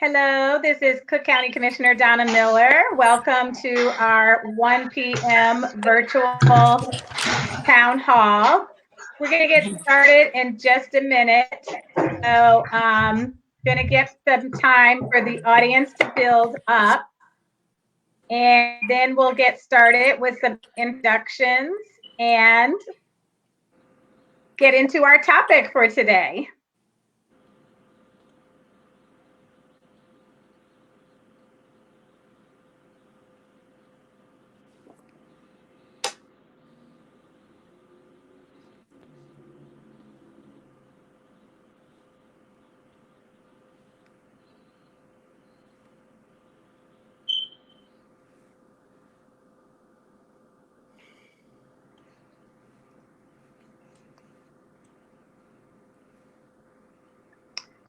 Hello, this is Cook County Commissioner Donna Miller. Welcome to our 1 p.m. virtual town hall. We're going to get started in just a minute. So going to get some time for the audience to build up. And then we'll get started with some introductions and get into our topic for today.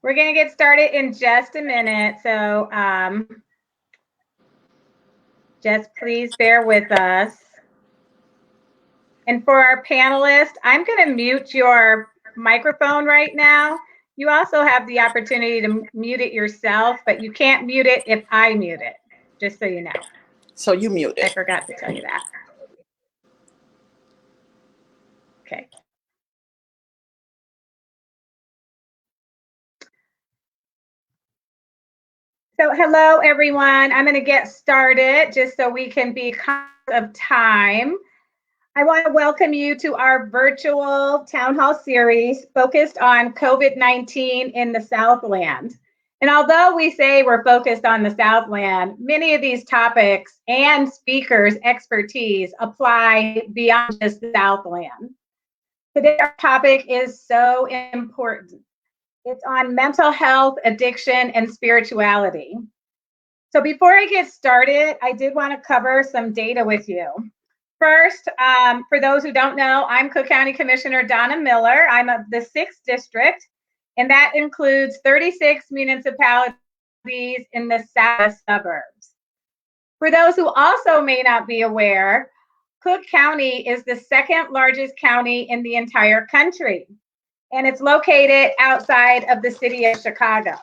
We're going to get started in just a minute. So just please bear with us. And for our panelists, I'm going to mute your microphone right now. You also have the opportunity to mute it yourself, but you can't mute it if I mute it, just so you know. So you mute it. I forgot to tell you that. Okay. So hello, everyone. I'm going to get started just so we can be conscious of time. I want to welcome you to our virtual town hall series focused on COVID-19 in the Southland. And although we say we're focused on the Southland, many of these topics and speakers' expertise apply beyond just the Southland. Today's topic is so important. It's on mental health, addiction, and spirituality. So before I get started, I did want to cover some data with you. First, for those who don't know, I'm Cook County Commissioner Donna Miller. I'm of the 6th District, and that includes 36 municipalities in the southwest suburbs. For those who also may not be aware, Cook County is the 2nd largest county in the entire country, and it's located outside of the city of Chicago.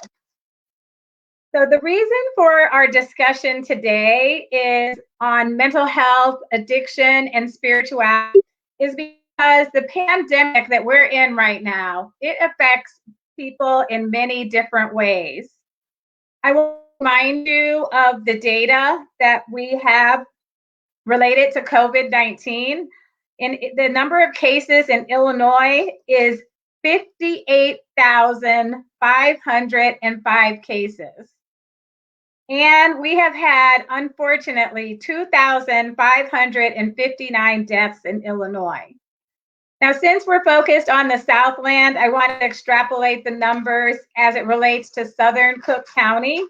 So the reason for our discussion today is on mental health, addiction, and spirituality is because the pandemic that we're in right now, it affects people in many different ways. I will remind you of the data that we have related to COVID-19. And the number of cases in Illinois is 58,505 cases. And we have had, unfortunately, 2,559 deaths in Illinois. Now, since we're focused on the Southland, I want to extrapolate the numbers as it relates to Southern Cook County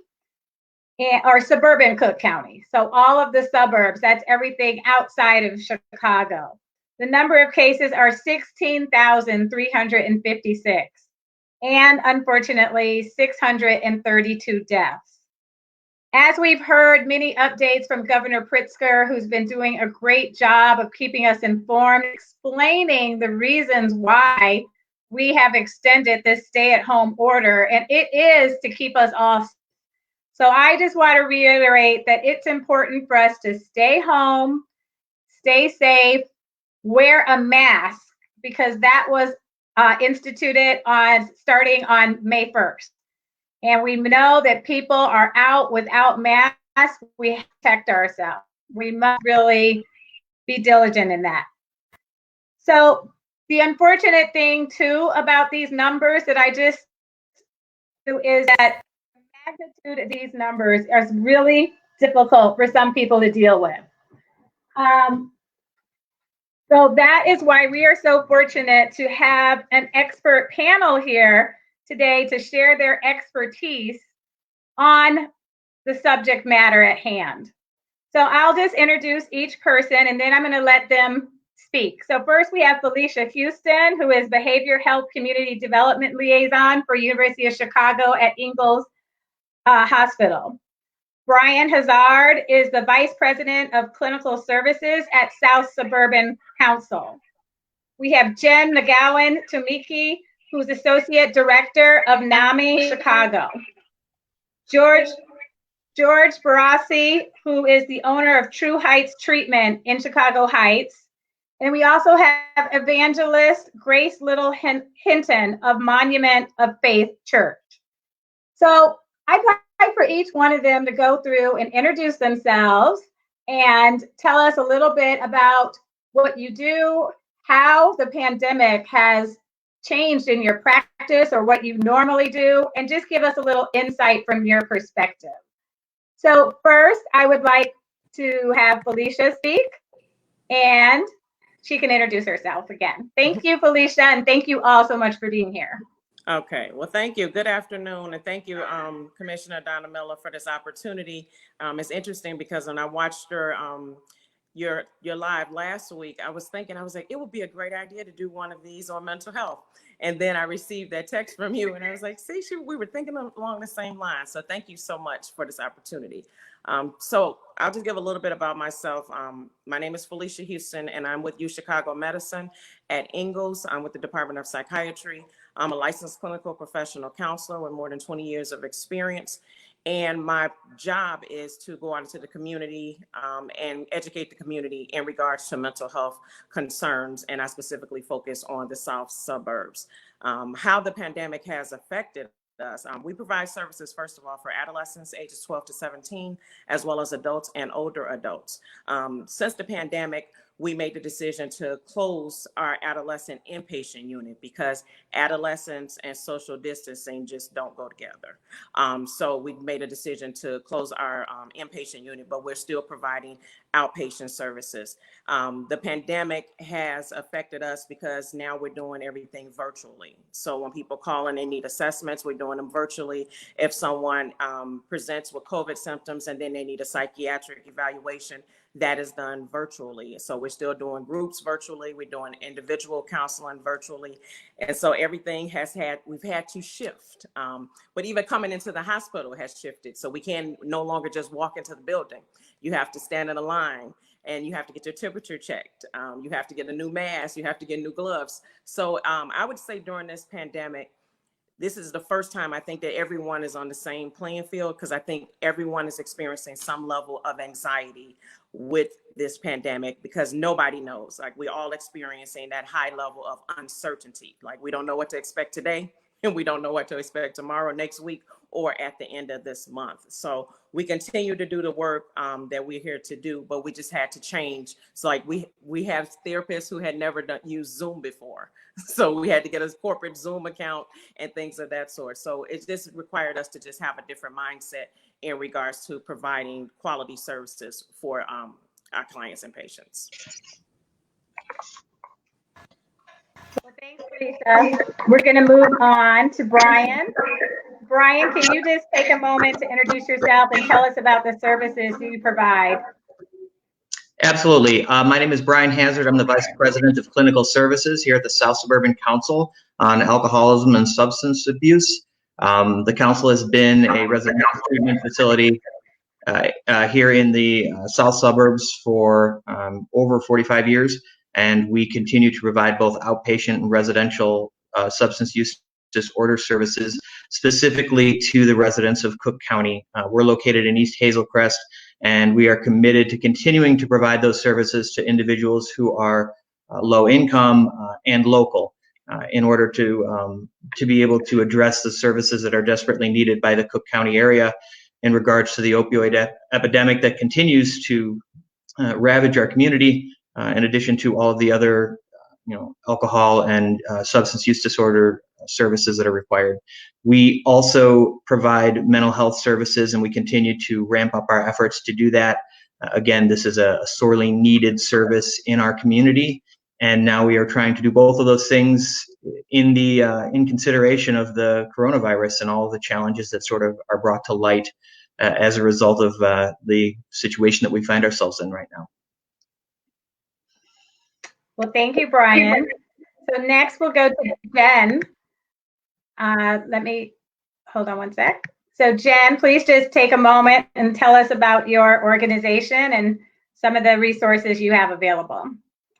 or suburban Cook County. So all of the suburbs, that's everything outside of Chicago. The number of cases are 16,356, and unfortunately, 632 deaths. As we've heard many updates from Governor Pritzker, who's been doing a great job of keeping us informed, explaining the reasons why we have extended this stay-at-home order, and it is to keep us all safe. So I just want to reiterate that it's important for us to stay home, stay safe, wear a mask, because that was instituted starting on May 1st. And we know that people are out without masks. We protect ourselves. We must really be diligent in that. So the unfortunate thing too about these numbers that I just do is that the magnitude of these numbers is really difficult for some people to deal with. So that is why we are so fortunate to have an expert panel here today to share their expertise on the subject matter at hand. So I'll just introduce each person and then I'm going to let them speak. So first we have Felicia Houston, who is Behavior Health Community Development Liaison for University of Chicago at Ingalls Hospital. Brian Hazard is the Vice President of Clinical Services at South Suburban Council. We have Jen McGowan Tumiki, who's Associate Director of NAMI Chicago. George Barassi, who is the owner of True Heights Treatment in Chicago Heights. And we also have evangelist Grace Little Hinton of Monument of Faith Church. So I'd like for each one of them to go through and introduce themselves and tell us a little bit about what you do, how the pandemic has changed in your practice or what you normally do, and just give us a little insight from your perspective. So first, I would like to have Felicia speak, and she can introduce herself again. Thank you, Felicia, and thank you all so much for being here. Okay, well, thank you. Good afternoon, and thank you, Commissioner Donna Miller, for this opportunity. It's interesting because when I watched your live last week, I was like, it would be a great idea to do one of these on mental health. And then I received that text from you, and I was like, see, we were thinking along the same lines. So thank you so much for this opportunity. So I'll just give a little bit about myself. My name is Felicia Houston, and I'm with U Chicago Medicine at Ingalls. I'm with the Department of Psychiatry. I'm a licensed clinical professional counselor with more than 20 years of experience. And my job is to go out into the community and educate the community in regards to mental health concerns. And I specifically focus on the South suburbs. How the pandemic has affected us. We provide services, first of all, for adolescents ages 12 to 17, as well as adults and older adults. Since the pandemic, we made the decision to close our adolescent inpatient unit because adolescents and social distancing just don't go together. So we made a decision to close our inpatient unit, but we're still providing outpatient services. The pandemic has affected us because now we're doing everything virtually. So when people call and they need assessments, we're doing them virtually. If someone presents with COVID symptoms and then they need a psychiatric evaluation, that is done virtually. So we're still doing groups virtually. We're doing individual counseling virtually. And so everything we've had to shift. But even coming into the hospital has shifted. So we can no longer just walk into the building. You have to stand in a line and you have to get your temperature checked. You have to get a new mask. You have to get new gloves. So I would say during this pandemic, this is the first time I think that everyone is on the same playing field, because I think everyone is experiencing some level of anxiety with this pandemic because nobody knows. Like, we're all experiencing that high level of uncertainty. Like, we don't know what to expect today, and we don't know what to expect tomorrow, next week, or at the end of this month. So we continue to do the work that we're here to do, but we just had to change. So like we have therapists who had never used Zoom before. So we had to get a corporate Zoom account and things of that sort. So it just required us to just have a different mindset in regards to providing quality services for our clients and patients. Well, thanks, Lisa. We're going to move on to Brian. Brian, can you just take a moment to introduce yourself and tell us about the services you provide? Absolutely. My name is Brian Hazard. I'm the Vice President of Clinical Services here at the South Suburban Council on Alcoholism and Substance Abuse. The council has been a residential treatment facility here in the South Suburbs for over 45 years, and we continue to provide both outpatient and residential substance use disorder services specifically to the residents of Cook County. We're located in East Hazel Crest, and we are committed to continuing to provide those services to individuals who are low income and local in order to be able to address the services that are desperately needed by the Cook County area in regards to the opioid epidemic that continues to ravage our community, in addition to all of the other alcohol and substance use disorder services that are required. We also provide mental health services, and we continue to ramp up our efforts to do that. Again, this is a sorely needed service in our community, and now we are trying to do both of those things in consideration of the coronavirus and all of the challenges that sort of are brought to light as a result of the situation that we find ourselves in right now. Well, thank you, Brian. So next we'll go to Jen. Let me, hold on one sec. So Jen, please just take a moment and tell us about your organization and some of the resources you have available.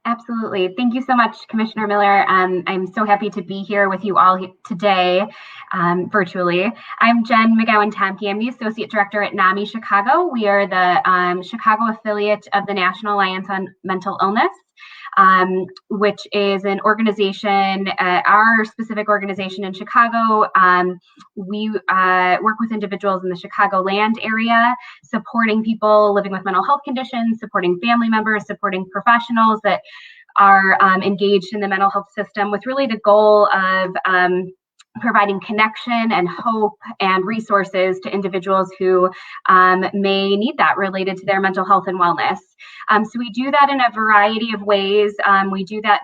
Absolutely. Thank you so much, Commissioner Miller. I'm so happy to be here with you all today, virtually. I'm Jen McGowan-Tomke. I'm the Associate Director at NAMI Chicago. We are the Chicago affiliate of the National Alliance on Mental Illness, which is an organization, our specific organization in Chicago. We work with individuals in the Chicagoland area, supporting people living with mental health conditions, supporting family members, supporting professionals that are engaged in the mental health system, with really the goal of providing connection and hope and resources to individuals who may need that related to their mental health and wellness. So we do that in a variety of ways. We do that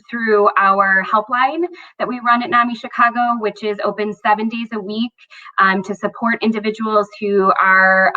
through our helpline that we run at NAMI Chicago, which is open 7 days a week to support individuals who are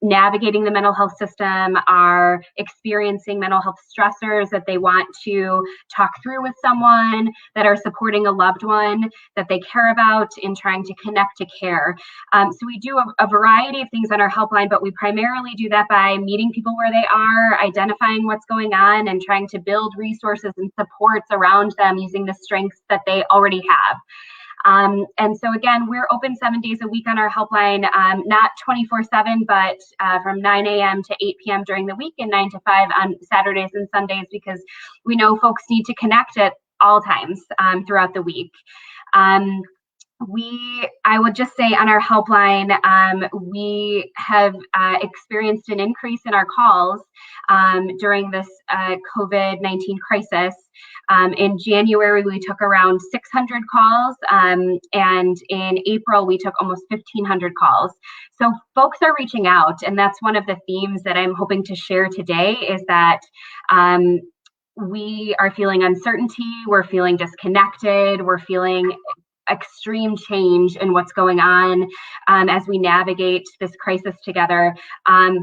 navigating the mental health system, are experiencing mental health stressors that they want to talk through with someone, that are supporting a loved one that they care about in trying to connect to care. So we do a variety of things on our helpline, but we primarily do that by meeting people where they are, identifying what's going on, and trying to build resources and supports around them using the strengths that they already have. And so again, we're open 7 days a week on our helpline, not 24/7, but from 9 a.m. to 8 p.m. during the week and 9 to 5 on Saturdays and Sundays, because we know folks need to connect at all times throughout the week. I would just say on our helpline, we have experienced an increase in our calls during this COVID-19 crisis. In January, we took around 600 calls, and in April, we took almost 1,500 calls. So folks are reaching out, and that's one of the themes that I'm hoping to share today, is that we are feeling uncertainty, we're feeling disconnected, we're feeling extreme change in what's going on as we navigate this crisis together.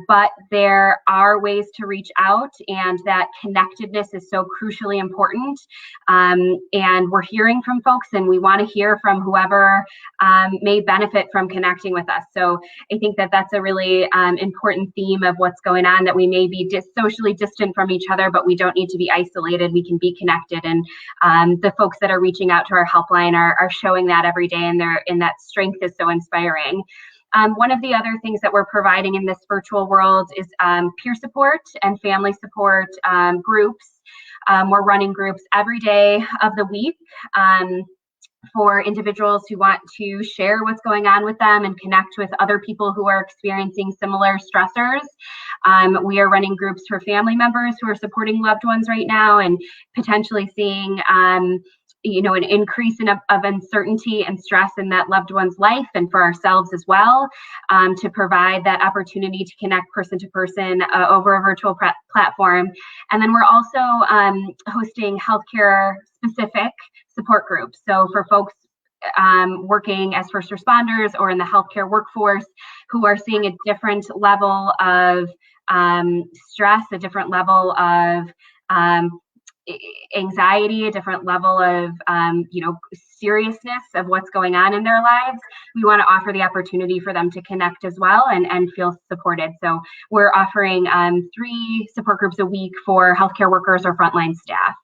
But there are ways to reach out, and that connectedness is so crucially important. And we're hearing from folks, and we want to hear from whoever may benefit from connecting with us. So I think that that's a really important theme of what's going on, that we may be socially distant from each other, but we don't need to be isolated. We can be connected. And the folks that are reaching out to our helpline are showing that every day, and that strength is so inspiring. One of the other things that we're providing in this virtual world is peer support and family support groups. We're running groups every day of the week for individuals who want to share what's going on with them and connect with other people who are experiencing similar stressors. We are running groups for family members who are supporting loved ones right now, and potentially seeing an increase of uncertainty and stress in that loved one's life, and for ourselves as well, to provide that opportunity to connect person to person over a virtual platform. And then we're also hosting healthcare specific support groups. So for folks working as first responders or in the healthcare workforce who are seeing a different level of stress, a different level of anxiety, a different level of seriousness of what's going on in their lives, we want to offer the opportunity for them to connect as well and feel supported. So we're offering 3 support groups a week for healthcare workers or frontline staff.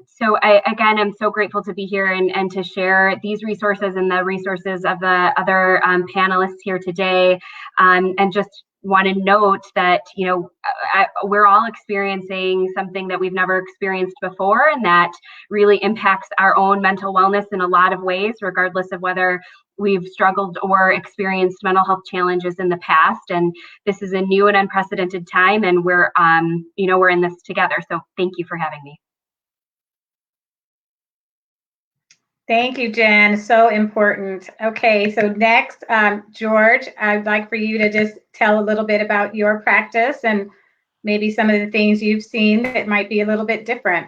So I'm so grateful to be here and to share these resources and the resources of the other panelists here today, and just want to note that we're all experiencing something that we've never experienced before, and that really impacts our own mental wellness in a lot of ways, regardless of whether we've struggled or experienced mental health challenges in the past. And this is a new and unprecedented time, and we're in this together. So thank you for having me. Thank you, Jen. So important. Okay, so next, George, I'd like for you to just tell a little bit about your practice and maybe some of the things you've seen that might be a little bit different.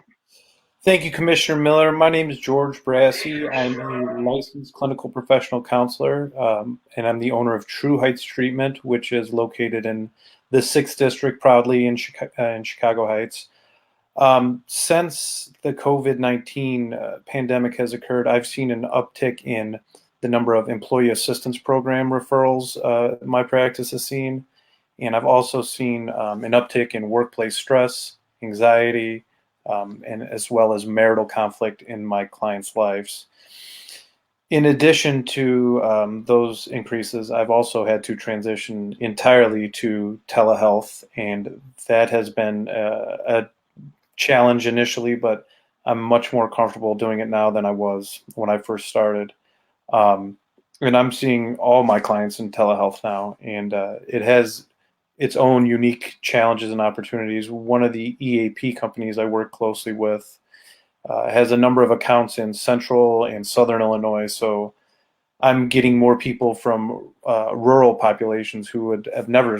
Thank you, Commissioner Miller. My name is George Brassey. I'm a licensed clinical professional counselor, and I'm the owner of True Heights Treatment, which is located in the 6th District, proudly in Chicago Heights. Since the COVID-19 pandemic has occurred, I've seen an uptick in the number of employee assistance program referrals my practice has seen. And I've also seen an uptick in workplace stress anxiety, and as well as marital conflict in my clients' lives. In addition to those increases, I've also had to transition entirely to telehealth, and that has been a challenge initially, but I'm much more comfortable doing it now than I was when I first started. And I'm seeing all my clients in telehealth now, and it has its own unique challenges and opportunities. One of the EAP companies I work closely with has a number of accounts in central and southern Illinois, so I'm getting more people from rural populations who would have never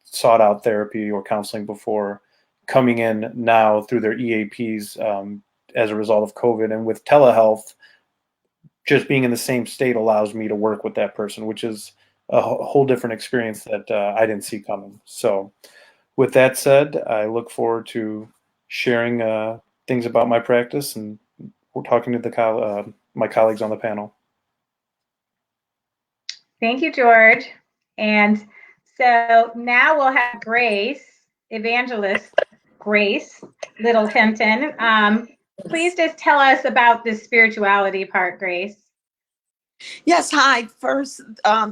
sought out therapy or counseling before coming in now through their EAPs as a result of COVID. And with telehealth, just being in the same state allows me to work with that person, which is a whole different experience that I didn't see coming. So with that said, I look forward to sharing things about my practice, and we're talking to my colleagues on the panel. Thank you, George. And so now we'll have Grace, Evangelist Grace Little Hinton. Please just tell us about the spirituality part, Grace. Yes, hi. First,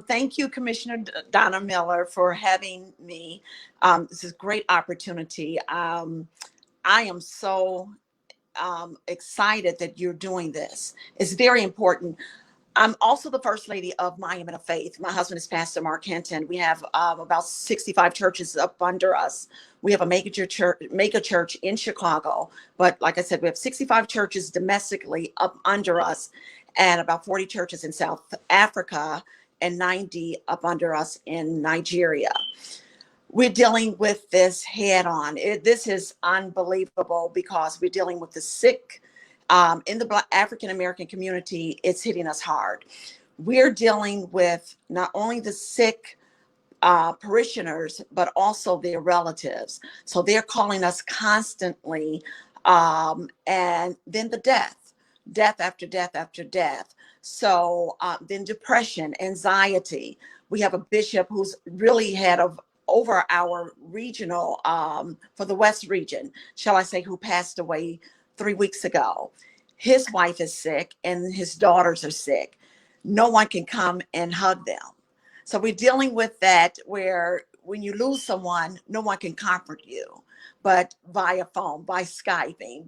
thank you, Commissioner Donna Miller, for having me. This is a great opportunity. I am so excited that you're doing this. It's very important. I'm also the first lady of Monument of Faith. My husband is Pastor Mark Hinton. We have about 65 churches up under us. We have a mega church in Chicago. But like I said, we have 65 churches domestically up under us, and about 40 churches in South Africa and 90 up under us in Nigeria. We're dealing with this head on. This is unbelievable because we're dealing with the sick. In the Black African-American community, it's hitting us hard. We're dealing with not only the sick parishioners, but also their relatives. So they're calling us constantly, and then the death after death after death. So then depression, anxiety. We have a bishop who's really head of over our regional, for the West region, shall I say, who passed away 3 weeks ago. His wife is sick and his daughters are sick. No one can come and hug them. So we're dealing with that, where when you lose someone, no one can comfort you, but via phone, by Skyping,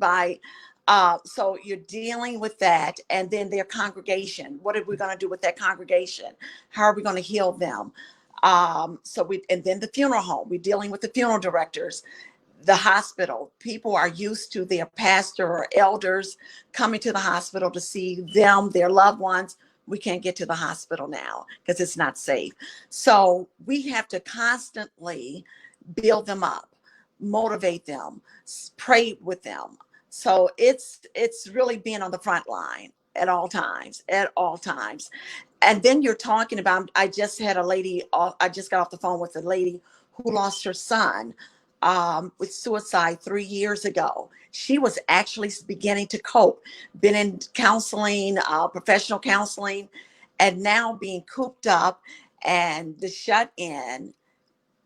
so you're dealing with that. And then their congregation. What are we going to do with that congregation? How are we going to heal them? And then the funeral home, we're dealing with the funeral directors. The hospital, people are used to their pastor or elders coming to the hospital to see them, their loved ones. We can't get to the hospital now because it's not safe. So we have to constantly build them up, motivate them, pray with them. So it's really being on the front line at all times. And then you're talking about, I just got off the phone with a lady who lost her son with suicide 3 years ago. She was actually beginning to cope, been in counseling, professional counseling, and now being cooped up and the shut in.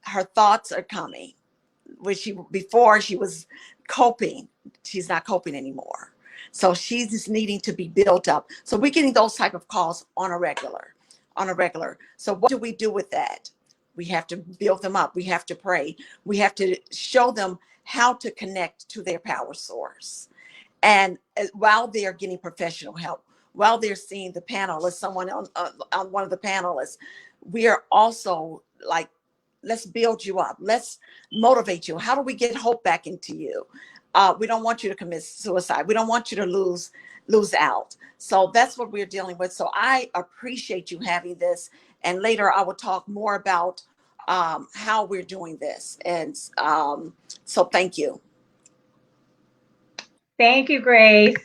Her thoughts are coming, which before she was coping. She's not coping anymore. So she's just needing to be built up. So we're getting those type of calls on a regular. So what do we do with that? We have to build them up. We have to pray. We have to show them how to connect to their power source. And while they are getting professional help, while they're seeing the panelists, someone on one of the panelists, we are also like, let's build you up. Let's motivate you. How do we get hope back into you? We don't want you to commit suicide. We don't want you to lose out. So that's what we're dealing with. So I appreciate you having this. And later I will talk more about how we're doing this. And so thank you. Thank you, Grace.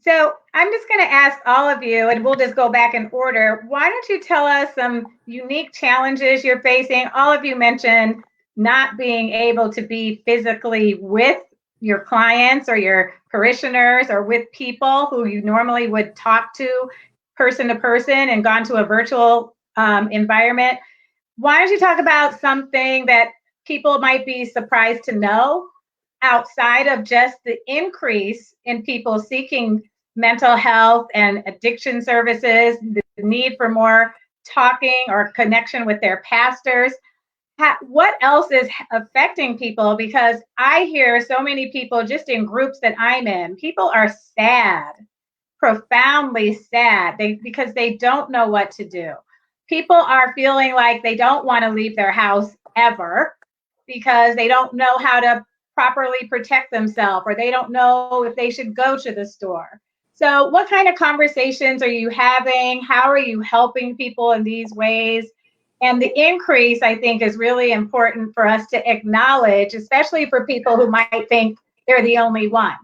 So I'm just going to ask all of you, and we'll just go back in order. Why don't you tell us some unique challenges you're facing? All of you mentioned not being able to be physically with your clients or your parishioners or with people who you normally would talk to person, and gone to a virtual environment. Why don't you talk about something that people might be surprised to know, outside of just the increase in people seeking mental health and addiction services, the need for more talking or connection with their pastors, what else is affecting people? Because I hear so many people just in groups that I'm in, people are sad, profoundly sad, because they don't know what to do. People are feeling like they don't want to leave their house ever because they don't know how to properly protect themselves, or they don't know if they should go to the store. So what kind of conversations are you having? How are you helping people in these ways? And the increase, I think, is really important for us to acknowledge, especially for people who might think they're the only one.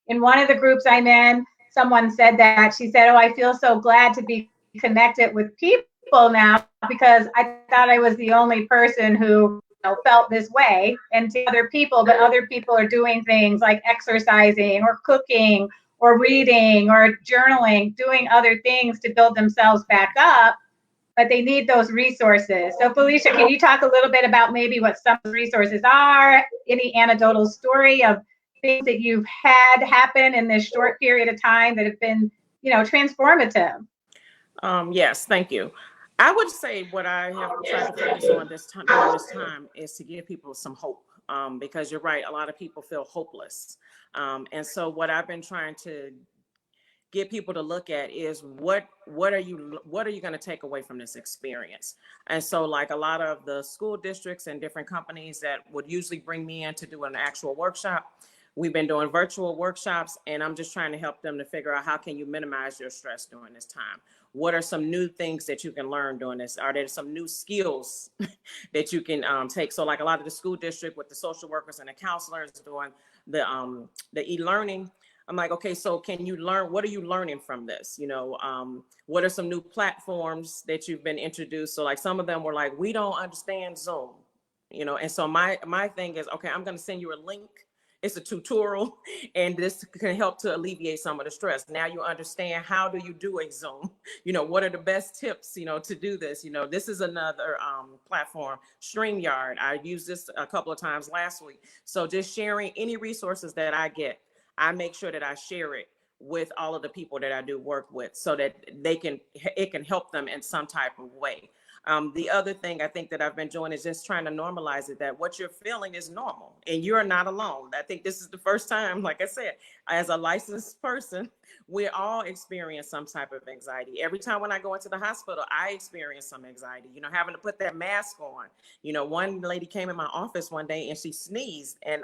In one of the groups I'm in, someone said that. She said, "Oh, I feel so glad to be connected with people now because I thought I was the only person who felt this way and to other people, but other people are doing things like exercising or cooking or reading or journaling, doing other things to build themselves back up, but they need those resources." So Felicia, can you talk a little bit about maybe what some resources are, any anecdotal story of things that you've had happen in this short period of time that have been, transformative? Yes, thank you. I would say what I have tried to focus on this time during this time is to give people some hope, because you're right, a lot of people feel hopeless. And so what I've been trying to get people to look at is what are you going to take away from this experience? And so like a lot of the school districts and different companies that would usually bring me in to do an actual workshop, we've been doing virtual workshops, and I'm just trying to help them to figure out how can you minimize your stress during this time? What are some new things that you can learn during this? Are there some new skills that you can take? So like a lot of the school district with the social workers and the counselors doing the e-learning, I'm like, okay, so can you learn, what are you learning from this? What are some new platforms that you've been introduced? So like some of them were like, we don't understand Zoom, and so my thing is, okay, I'm going to send you a link. It's a tutorial, and this can help to alleviate some of the stress. Now you understand how do you do a Zoom? What are the best tips, to do this? This is another platform, StreamYard. I used this a couple of times last week. So just sharing any resources that I get, I make sure that I share it with all of the people that I do work with so that it can help them in some type of way. The other thing I think that I've been doing is just trying to normalize it, that what you're feeling is normal and you're not alone. I think this is the first time, like I said, as a licensed person, we all experience some type of anxiety. Every time when I go into the hospital, I experience some anxiety, having to put that mask on. One lady came in my office one day and she sneezed, and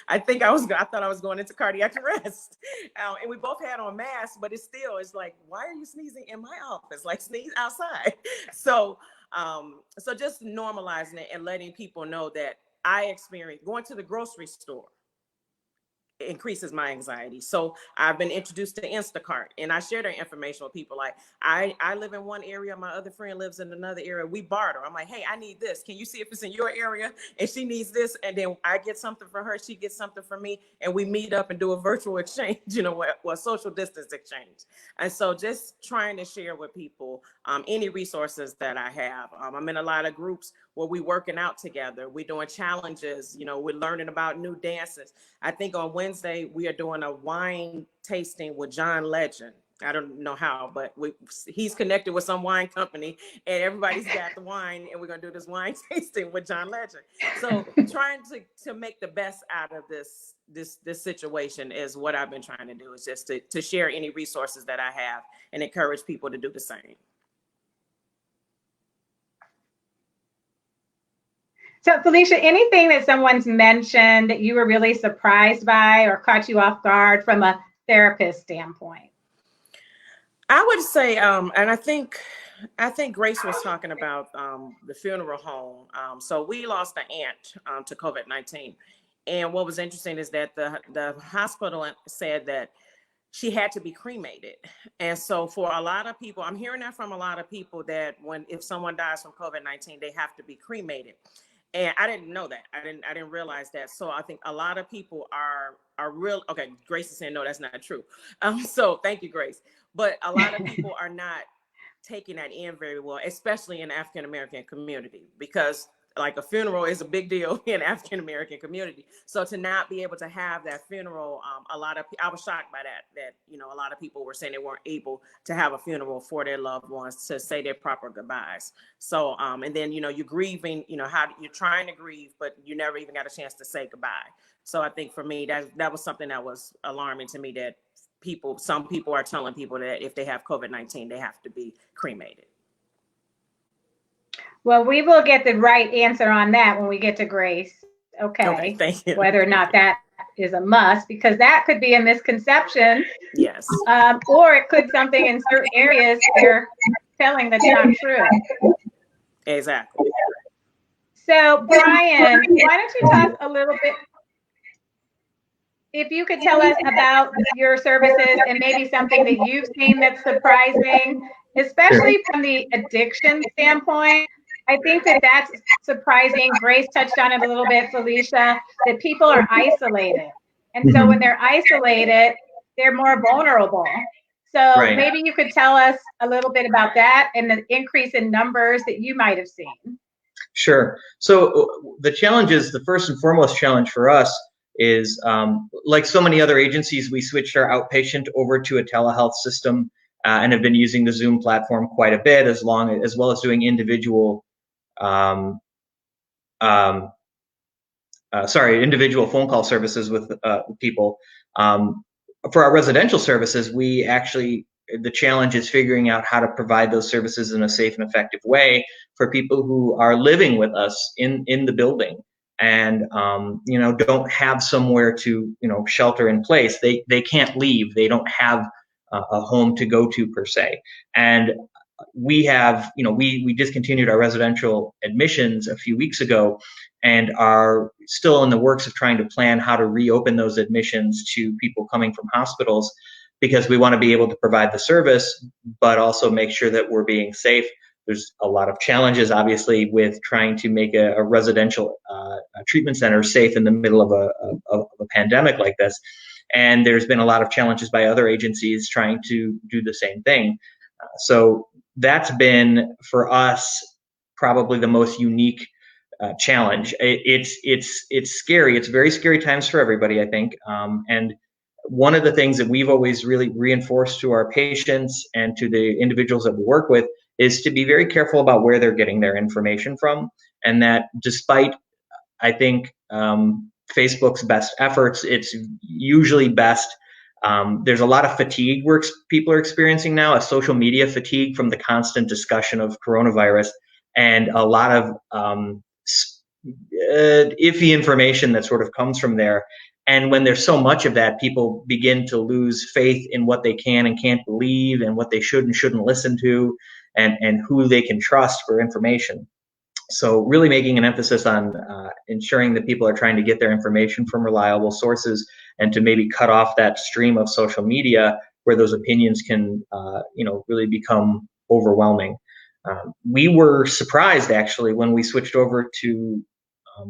I thought I was going into cardiac arrest. And we both had on masks, but it's like, why are you sneezing in my office? Like, sneeze outside. So just normalizing it and letting people know that I experience going to the grocery store increases my anxiety. So I've been introduced to Instacart, and I share their information with people. Like I live in one area, my other friend lives in another area. We barter. I'm like, hey, I need this. Can you see if it's in your area? And she needs this. And then I get something for her. She gets something for me. And we meet up and do a virtual exchange, social distance exchange. And so just trying to share with people any resources that I have. I'm in a lot of groups where we're working out together. We're doing challenges. We're learning about new dances. I think on Wednesday, we are doing a wine tasting with John Legend. I don't know how, but he's connected with some wine company, and everybody's got the wine, and we're going to do this wine tasting with John Legend. So trying to make the best out of this situation is what I've been trying to do, is just to share any resources that I have and encourage people to do the same. So Felicia, anything that someone's mentioned that you were really surprised by or caught you off guard from a therapist standpoint? I would say, and I think Grace was talking about the funeral home. So we lost an aunt to COVID-19. And what was interesting is that the hospital said that she had to be cremated. And so for a lot of people, I'm hearing that from a lot of people, that if someone dies from COVID-19, they have to be cremated. And I didn't know that. I didn't realize that. So I think a lot of people are real. Okay, Grace is saying, no, that's not true. So thank you, Grace. But a lot of people are not taking that in very well, especially in the African-American community, because like a funeral is a big deal in African American community. So to not be able to have that funeral, I was shocked by that a lot of people were saying they weren't able to have a funeral for their loved ones to say their proper goodbyes. So and then you're grieving, how you're trying to grieve, but you never even got a chance to say goodbye. So I think for me that was something that was alarming to me, that some people are telling people that if they have COVID-19 they have to be cremated. Well, we will get the right answer on that when we get to Grace. Okay. Thank you. Whether or not that is a must, because that could be a misconception. Yes. Or it could something in certain areas they're telling that's not true. Exactly. So Brian, why don't you talk a little bit, if you could tell us about your services and maybe something that you've seen that's surprising, especially from the addiction standpoint. I think that's surprising. Grace touched on it a little bit, Felicia, that people are isolated. And so when they're isolated, they're more vulnerable. So maybe you could tell us a little bit about that and the increase in numbers that you might have seen. Sure. So the first and foremost challenge for us is, like so many other agencies, we switched our outpatient over to a telehealth system and have been using the Zoom platform quite a bit, as well as doing individual individual phone call services with people. For our residential services, the challenge is figuring out how to provide those services in a safe and effective way for people who are living with us in the building and don't have somewhere to shelter in place. They can't leave. They don't have a home to go to per se. And we have, we discontinued our residential admissions a few weeks ago and are still in the works of trying to plan how to reopen those admissions to people coming from hospitals, because we want to be able to provide the service, but also make sure that we're being safe. There's a lot of challenges, obviously, with trying to make a residential treatment center safe in the middle of a pandemic like this. And there's been a lot of challenges by other agencies trying to do the same thing. So that's been, for us, probably the most unique challenge. It's scary. It's very scary times for everybody, I think. And one of the things that we've always really reinforced to our patients and to the individuals that we work with is to be very careful about where they're getting their information from. And that despite, I think, Facebook's best efforts, it's usually best. There's a lot of fatigue people are experiencing now, a social media fatigue from the constant discussion of coronavirus, and a lot of iffy information that sort of comes from there. And when there's so much of that, people begin to lose faith in what they can and can't believe, and what they should and shouldn't listen to, and who they can trust for information. So really making an emphasis on ensuring that people are trying to get their information from reliable sources, and to maybe cut off that stream of social media where those opinions can, really become overwhelming. We were surprised, actually, when we switched over to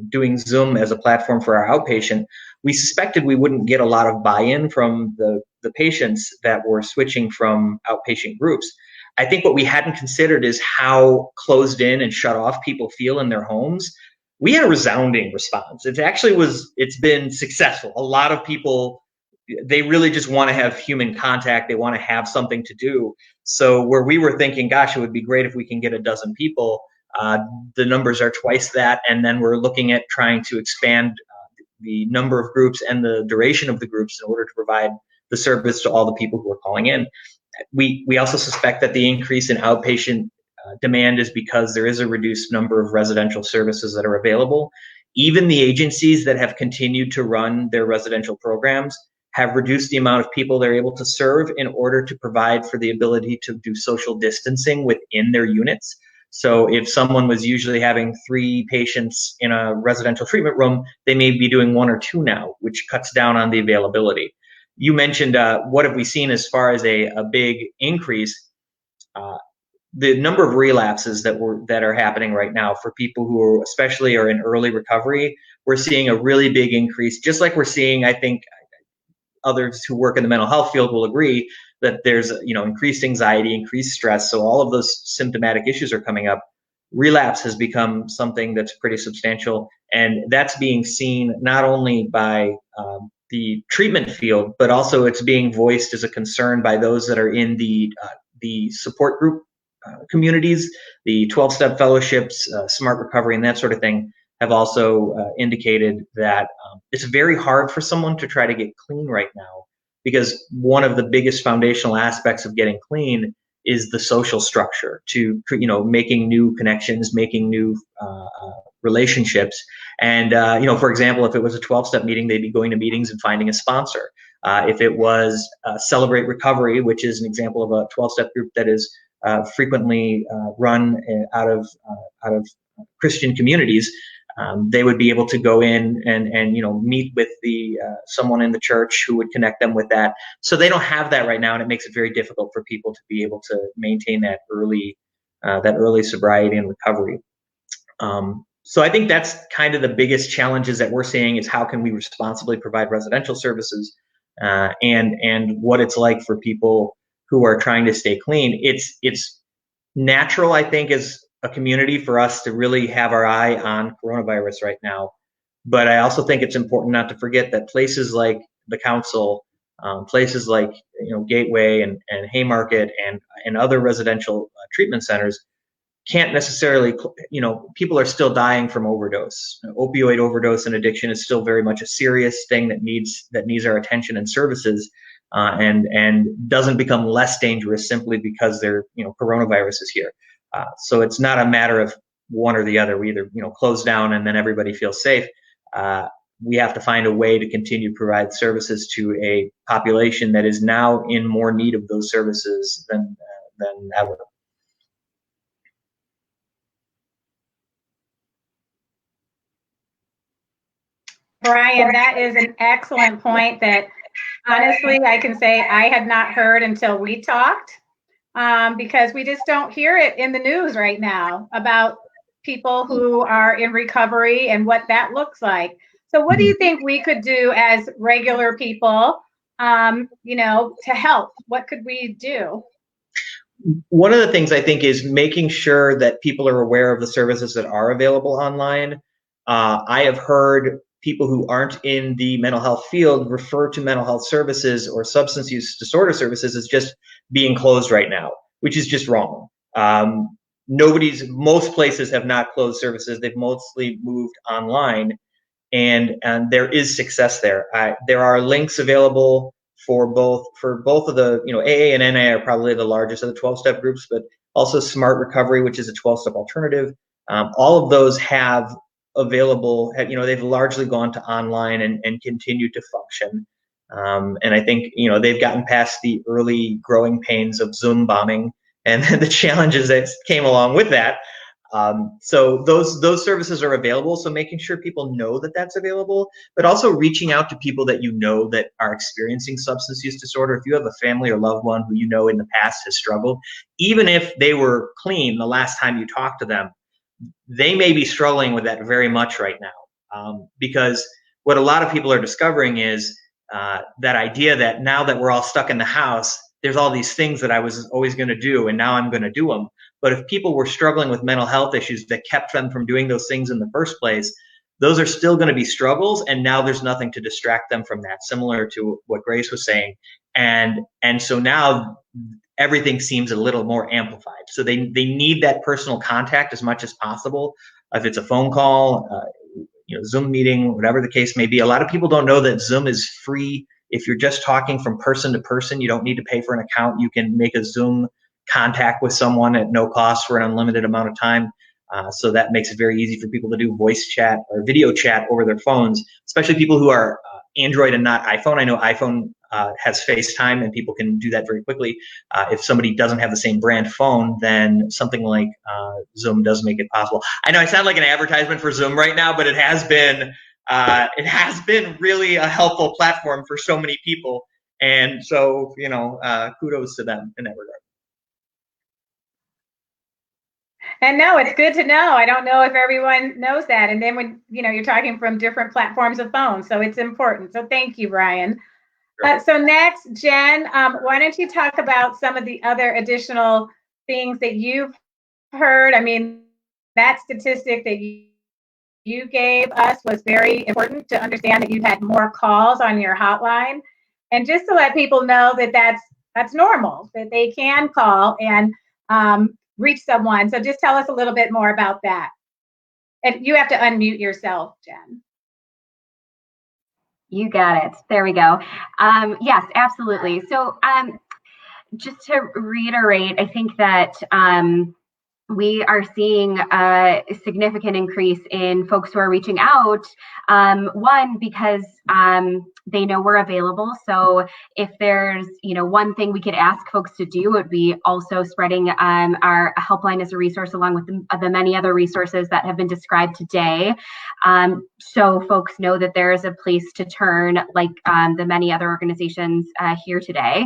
doing Zoom as a platform for our outpatient. We suspected we wouldn't get a lot of buy-in from the patients that were switching from outpatient groups. I think what we hadn't considered is how closed in and shut off people feel in their homes. We had a resounding response. It's been successful. A lot of people, they really just want to have human contact. They want to have something to do. So where we were thinking, gosh, it would be great if we can get a dozen people, the numbers are twice that. And then we're looking at trying to expand the number of groups and the duration of the groups in order to provide the service to all the people who are calling in. We also suspect that the increase in outpatient demand is because there is a reduced number of residential services that are available. Even the agencies that have continued to run their residential programs have reduced the amount of people they're able to serve in order to provide for the ability to do social distancing within their units. So if someone was usually having 3 patients in a residential treatment room, they may be doing 1 or 2 now, which cuts down on the availability. You mentioned what have we seen as far as a big increase. The number of relapses that are happening right now for people who especially are in early recovery, we're seeing a really big increase, just like we're seeing, I think others who work in the mental health field will agree, that there's increased anxiety, increased stress. So all of those symptomatic issues are coming up. relapse has become something that's pretty substantial, and that's being seen not only by the treatment field, but also it's being voiced as a concern by those that are in the support group communities, the 12-step fellowships, smart recovery, and that sort of thing have also indicated that it's very hard for someone to try to get clean right now, because one of the biggest foundational aspects of getting clean is the social structure to, making new connections, making new relationships. And, for example, if it was a 12-step meeting, they'd be going to meetings and finding a sponsor. If it was Celebrate Recovery, which is an example of a 12-step group that is frequently run out of Christian communities, they would be able to go in and meet with someone in the church who would connect them with that. So they don't have that right now, and it makes it very difficult for people to be able to maintain that early sobriety and recovery. So I think that's kind of the biggest challenges that we're seeing, is how can we responsibly provide residential services, and what it's like for people who are trying to stay clean. It's natural, I think, as a community for us to really have our eye on coronavirus right now. But I also think it's important not to forget that places like the council, places like Gateway and Haymarket and other residential treatment centers can't necessarily, people are still dying from overdose. Opioid overdose and addiction is still very much a serious thing that needs our attention and services, and doesn't become less dangerous simply because coronavirus is here. So it's not a matter of one or the other. We either close down and then everybody feels safe. We have to find a way to continue to provide services to a population that is now in more need of those services than ever. Brian, that is an excellent point that honestly I can say I had not heard until we talked, because we just don't hear it in the news right now about people who are in recovery and what that looks like. So what do you think we could do as regular people, to help? What could we do? One of the things I think is making sure that people are aware of the services that are available online. I have heard people who aren't in the mental health field refer to mental health services or substance use disorder services as just being closed right now, which is just wrong. Most places have not closed services. They've mostly moved online, and there is success there. There are links available for both of the, AA and NA are probably the largest of the 12-step groups, but also Smart Recovery, which is a 12-step alternative. All of those have available, they've largely gone to online and continue to function. And I think, they've gotten past the early growing pains of Zoom bombing and the challenges that came along with that. So those services are available. So making sure people know that that's available, but also reaching out to people that that are experiencing substance use disorder. If you have a family or loved one who in the past has struggled, even if they were clean the last time you talked to them, they may be struggling with that very much right now, because what a lot of people are discovering is that idea that now that we're all stuck in the house, there's all these things that I was always going to do, and now I'm going to do them. But if people were struggling with mental health issues that kept them from doing those things in the first place, those are still going to be struggles, and now there's nothing to distract them from that, similar to what Grace was saying. And so now everything seems a little more amplified. So they need that personal contact as much as possible. If it's a phone call, Zoom meeting, whatever the case may be. A lot of people don't know that Zoom is free. If you're just talking from person to person, you don't need to pay for an account. You can make a Zoom contact with someone at no cost for an unlimited amount of time. So that makes it very easy for people to do voice chat or video chat over their phones, especially people who are Android and not iPhone. I know iPhone has FaceTime, and people can do that very quickly. If somebody doesn't have the same brand phone, then something like Zoom does make it possible. I know I sound like an advertisement for Zoom right now, but it has been really a helpful platform for so many people. And so, kudos to them in that regard. And no, it's good to know. I don't know if everyone knows that. And then when, you're talking from different platforms of phones, so it's important. So thank you, Brian. Sure. So next, Jen, why don't you talk about some of the other additional things that you've heard? I mean, That statistic that you gave us was very important to understand, that you had more calls on your hotline. And just to let people know that that's normal, that they can call and reach someone. So just tell us a little bit more about that. And you have to unmute yourself, Jen. You got it. There we go. Yes, absolutely. So just to reiterate, I think that we are seeing a significant increase in folks who are reaching out. One, because they know we're available. So if there's, one thing we could ask folks to do, would be also spreading our helpline as a resource, along with the many other resources that have been described today. So folks know that there is a place to turn, like the many other organizations here today.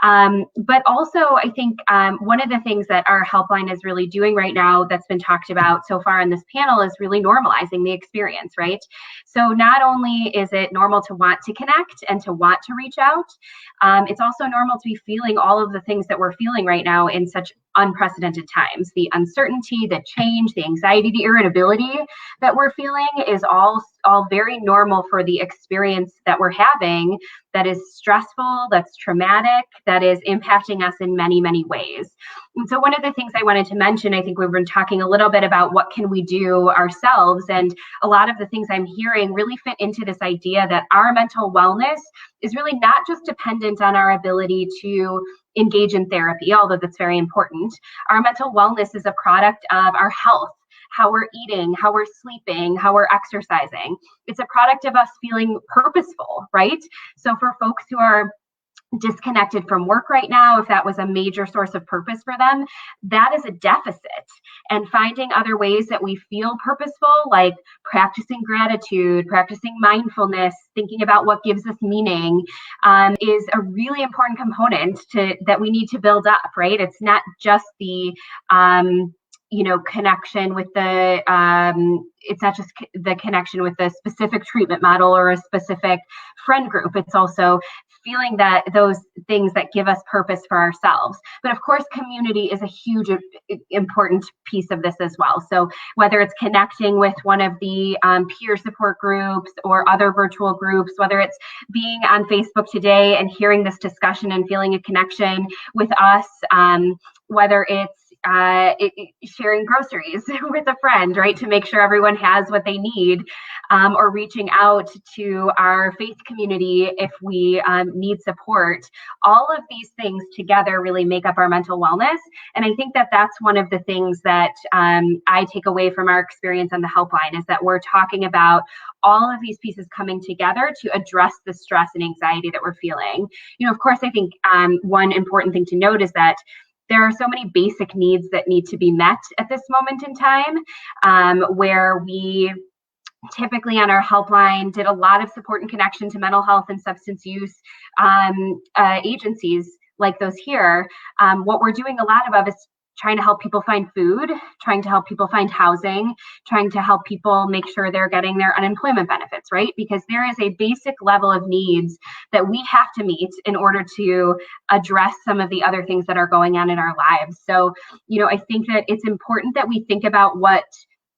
But also, I think one of the things that our helpline is really doing right now, that's been talked about so far in this panel, is really normalizing the experience, right? So not only is it normal to want to connect and to want to reach out, it's also normal to be feeling all of the things that we're feeling right now in such unprecedented times. The uncertainty, the change, the anxiety, the irritability that we're feeling is all very normal for the experience that we're having, that is stressful, that's traumatic, that is impacting us in many, many ways. And so one of the things I wanted to mention, I think we've been talking a little bit about what can we do ourselves, and a lot of the things I'm hearing really fit into this idea that our mental wellness is really not just dependent on our ability to engage in therapy, although that's very important. Our mental wellness is a product of our health, how we're eating, how we're sleeping, how we're exercising. It's a product of us feeling purposeful, right? So for folks who are disconnected from work right now, if that was a major source of purpose for them, that is a deficit. And finding other ways that we feel purposeful, like practicing gratitude, practicing mindfulness, thinking about what gives us meaning, is a really important component that we need to build up, right? It's not just the connection with it's not just the connection with a specific treatment model or a specific friend group. It's also feeling that those things that give us purpose for ourselves. But of course, community is a huge important piece of this as well. So whether it's connecting with one of the peer support groups or other virtual groups, whether it's being on Facebook today and hearing this discussion and feeling a connection with us, whether it's sharing groceries with a friend, right, to make sure everyone has what they need, or reaching out to our faith community if we need support. All of these things together really make up our mental wellness. And I think that that's one of the things that I take away from our experience on the helpline, is that we're talking about all of these pieces coming together to address the stress and anxiety that we're feeling. Of course, I think one important thing to note is that there are so many basic needs that need to be met at this moment in time, where we typically on our helpline did a lot of support and connection to mental health and substance use agencies like those here. What we're doing a lot of is trying to help people find food, trying to help people find housing, trying to help people make sure they're getting their unemployment benefits, right? Because there is a basic level of needs that we have to meet in order to address some of the other things that are going on in our lives. So, I think that it's important that we think about what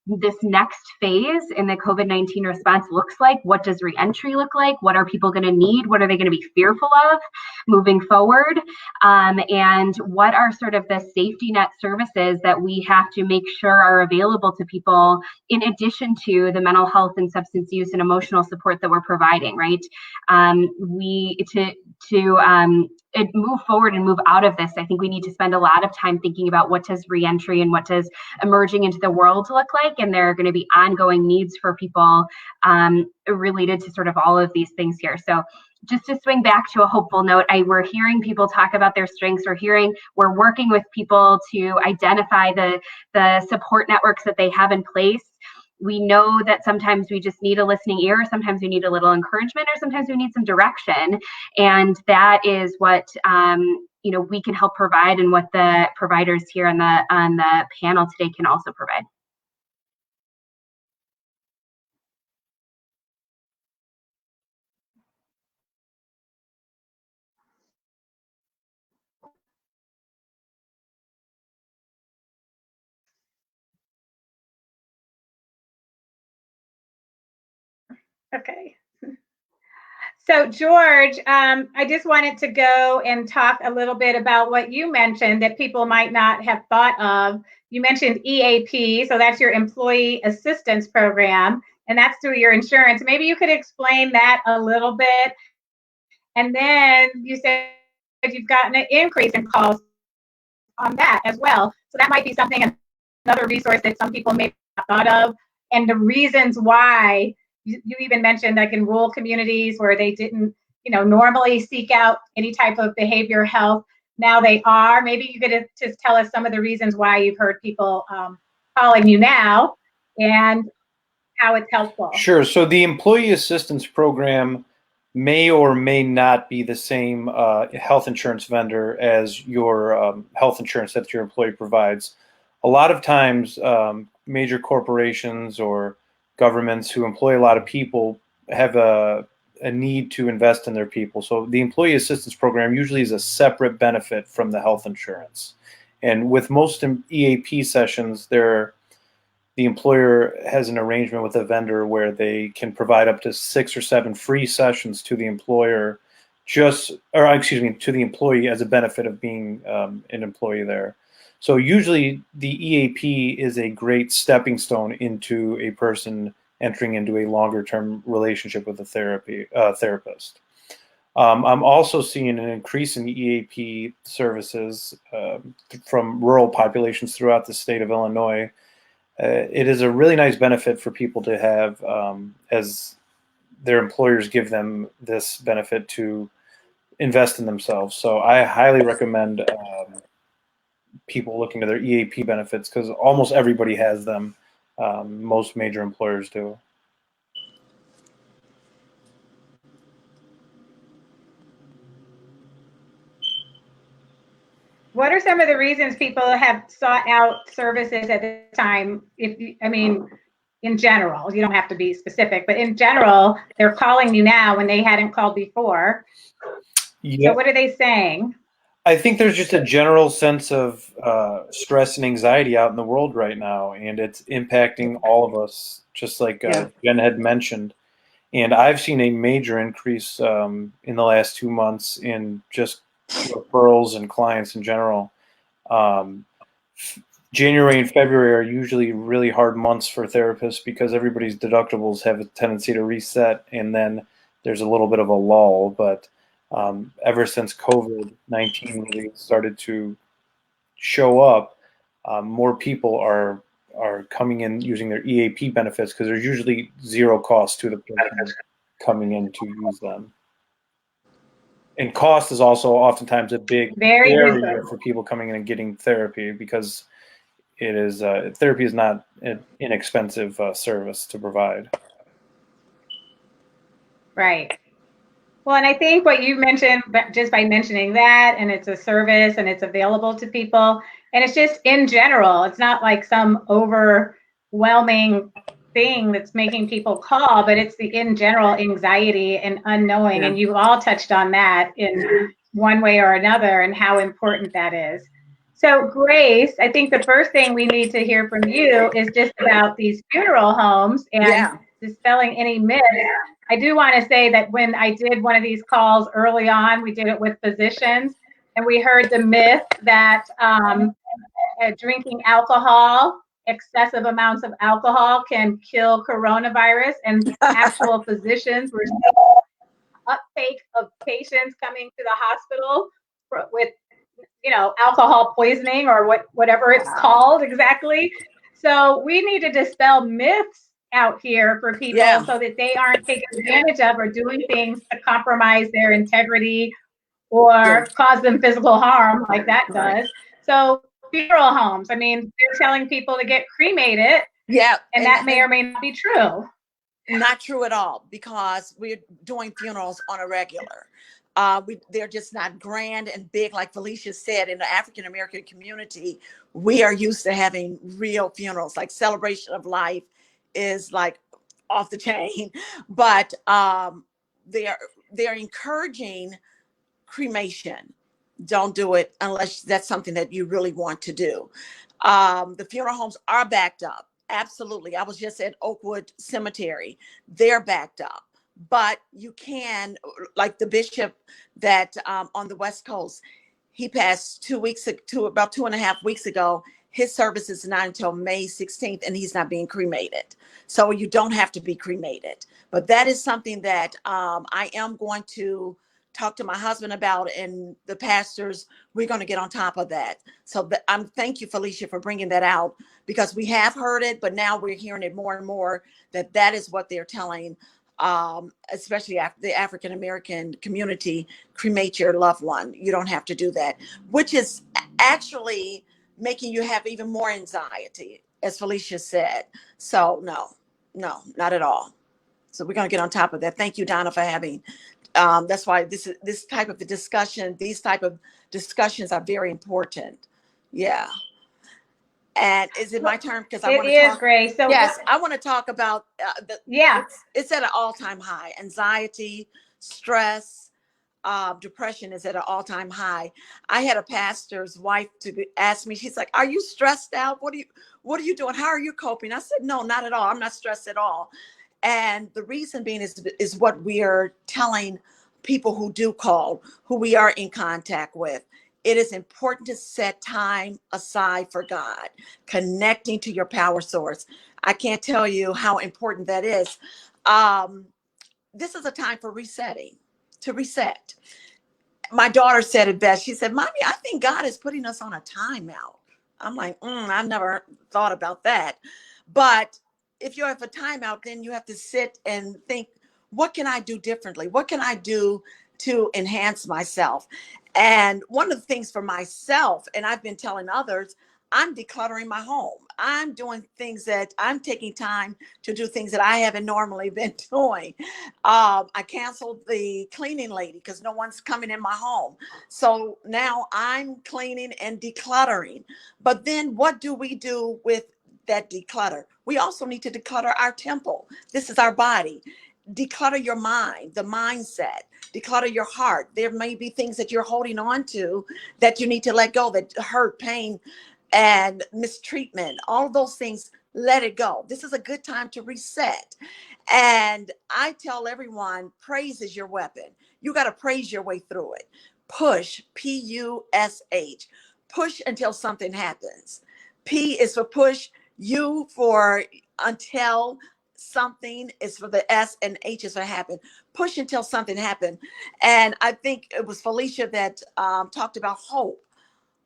this next phase in the COVID-19 response looks like. What does reentry look like? What are people going to need? What are they going to be fearful of moving forward? And what are sort of the safety net services that we have to make sure are available to people, in addition to the mental health and substance use and emotional support that we're providing, right? Move forward and move out of this, I think we need to spend a lot of time thinking about what does reentry and what does emerging into the world look like. And there are going to be ongoing needs for people related to sort of all of these things here. So just to swing back to a hopeful note, we're hearing people talk about their strengths. We're working with people to identify the support networks that they have in place. We know that sometimes we just need a listening ear, sometimes we need a little encouragement, or sometimes we need some direction. And that is what we can help provide, and what the providers here on the panel today can also provide. Okay. So George, I just wanted to go and talk a little bit about what you mentioned that people might not have thought of. You mentioned EAP, so that's your Employee Assistance Program, and that's through your insurance. Maybe you could explain that a little bit. And then you said you've gotten an increase in calls on that as well. So that might be something, another resource that some people may not thought of. And the reasons why you even mentioned, like in rural communities where they didn't, normally seek out any type of behavior health. Now they are. Maybe you could just tell us some of the reasons why you've heard people calling you now and how it's helpful. Sure. So the Employee Assistance Program may or may not be the same health insurance vendor as your health insurance that your employee provides. A lot of times, major corporations or governments who employ a lot of people have a need to invest in their people. So the Employee Assistance Program usually is a separate benefit from the health insurance. And with most EAP sessions, the employer has an arrangement with a vendor where they can provide up to 6 or 7 free sessions to the employer, to the employee as a benefit of being an employee there. So usually the EAP is a great stepping stone into a person entering into a longer term relationship with a therapist. I'm also seeing an increase in EAP services from rural populations throughout the state of Illinois. It is a really nice benefit for people to have as their employers give them this benefit to invest in themselves. So I highly recommend people looking to their EAP benefits because almost everybody has them. Most major employers do. What are some of the reasons people have sought out services at this time? In general, you don't have to be specific, but in general, they're calling you now when they hadn't called before. Yep. So what are they saying? I think there's just a general sense of stress and anxiety out in the world right now, and it's impacting all of us, just like Jen had mentioned. And I've seen a major increase in the last 2 months in just referrals and clients in general. January and February are usually really hard months for therapists because everybody's deductibles have a tendency to reset, and then there's a little bit of a lull. But ever since COVID-19 really started to show up, more people are coming in using their EAP benefits because there's usually zero cost to the person coming in to use them. And cost is also oftentimes a big barrier for people coming in and getting therapy because it is therapy is not an inexpensive service to provide. Right. Well, and I think what you mentioned, just by mentioning that, and it's a service and it's available to people, and it's just in general, it's not like some overwhelming thing that's making people call, but it's the in general anxiety and unknowing. And you've all touched on that in one way or another and how important that is. So Grace, I think the first thing we need to hear from you is just about these funeral homes and dispelling any myths. I do want to say that when I did one of these calls early on, we did it with physicians, and we heard the myth that drinking alcohol, excessive amounts of alcohol can kill coronavirus, and actual physicians were seeing uptake of patients coming to the hospital with alcohol poisoning or whatever it's called exactly. So we need to dispel myths out here for people so that they aren't taken advantage of or doing things to compromise their integrity or cause them physical harm like that does. So funeral homes, they're telling people to get cremated. Yeah. And that may or may not be true. Not true at all, because we're doing funerals on a regular. They're just not grand and big. Like Felicia said, in the African-American community, we are used to having real funerals, like celebration of life is like off the chain, but they're encouraging cremation. Don't do it unless that's something that you really want to do. The funeral homes are backed up. Absolutely. I was just at Oakwood Cemetery. They're backed up. But you can, like the bishop that on the West Coast, he passed about 2.5 weeks ago. His service is not until May 16th, and he's not being cremated. So you don't have to be cremated. But that is something that I am going to talk to my husband about, and the pastors, we're going to get on top of that. So thank you, Felicia, for bringing that out, because we have heard it, but now we're hearing it more and more that is what they're telling, especially the African American community: cremate your loved one. You don't have to do that, which is actually making you have even more anxiety, as Felicia said. So no, not at all. So we're going to get on top of that. Thank you, Donna, for having. That's why this type of discussion, these type of discussions are very important. Yeah. And is it my turn? Because I want to talk. Grace. So yes, I want to talk about yeah. It's at an all-time high. Anxiety, stress, depression is at an all-time high. I had a pastor's wife to ask me. She's like, "Are you stressed out? What are you doing? How are you coping?" I said, "No, not at all. I'm not stressed at all." And the reason being is what we are telling people who do call, who we are in contact with. It is important to set time aside for God, connecting to your power source. I can't tell you how important that is. This is a time for resetting, to reset. My daughter said it best. She said, "Mommy, I think God is putting us on a timeout." I'm like, I never thought about that. But if you have a timeout, then you have to sit and think, what can I do differently? What can I do to enhance myself? And one of the things for myself, and I've been telling others, I'm decluttering my home. I'm doing things that I'm taking time to do things that I haven't normally been doing. I canceled the cleaning lady because no one's coming in my home. So now I'm cleaning and decluttering. But then what do we do with that declutter? We also need to declutter our temple. This is our body. Declutter your mind, the mindset, declutter your heart. There may be things that you're holding on to that you need to let go, that hurt, pain, and mistreatment, all of those things. Let it go. This is a good time to reset. And I tell everyone, praise is your weapon. You got to praise your way through it. Push, P-U-S-H, push until something happens. P is for push, U for until, something is for the S, and H is for happen. Push until something happened. And I think it was Felicia that talked about hope.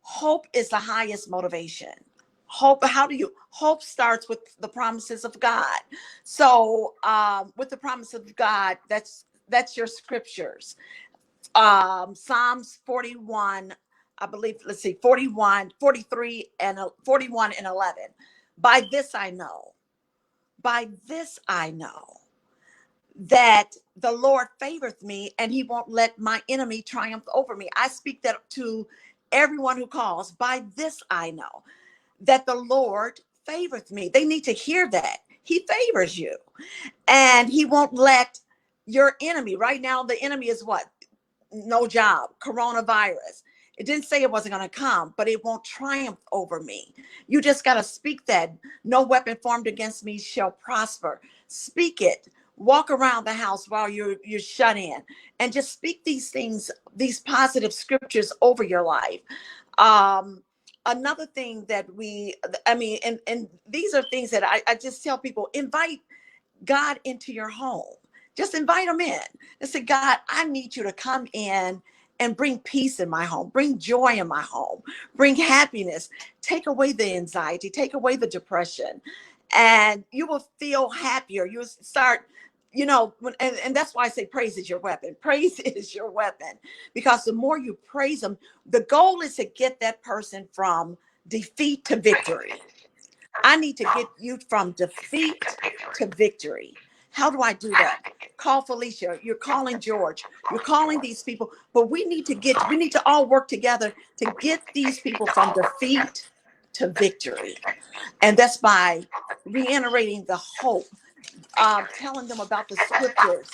Hope is the highest motivation. Hope, hope starts with the promises of God. So with the promise of God, that's your scriptures. Psalms 41, I believe, 41, 43, and 41 and 11. By this I know that the Lord favoreth me, and he won't let my enemy triumph over me. I speak that to everyone who calls. By this I know that the Lord favoreth me. They need to hear that. He favors you, and he won't let your enemy. Right now, the enemy is what? No job, coronavirus. It didn't say it wasn't going to come, but it won't triumph over me. You just got to speak that. No weapon formed against me shall prosper. Speak it. Walk around the house while you're shut in, and just speak these things, these positive scriptures over your life. Another thing that and these are things that I just tell people: invite God into your home. Just invite him in and say, "God, I need you to come in and bring peace in my home, bring joy in my home, bring happiness, take away the anxiety, take away the depression." And you will feel happier. You'll start, and that's why I say praise is your weapon. Praise is your weapon, because the more you praise him, the goal is to get that person from defeat to victory. I need to get you from defeat to victory. How do I do that? Call Felicia. You're calling George. You're calling these people. But we need to all work together to get these people from defeat to victory. And that's by reiterating the hope, telling them about the scriptures.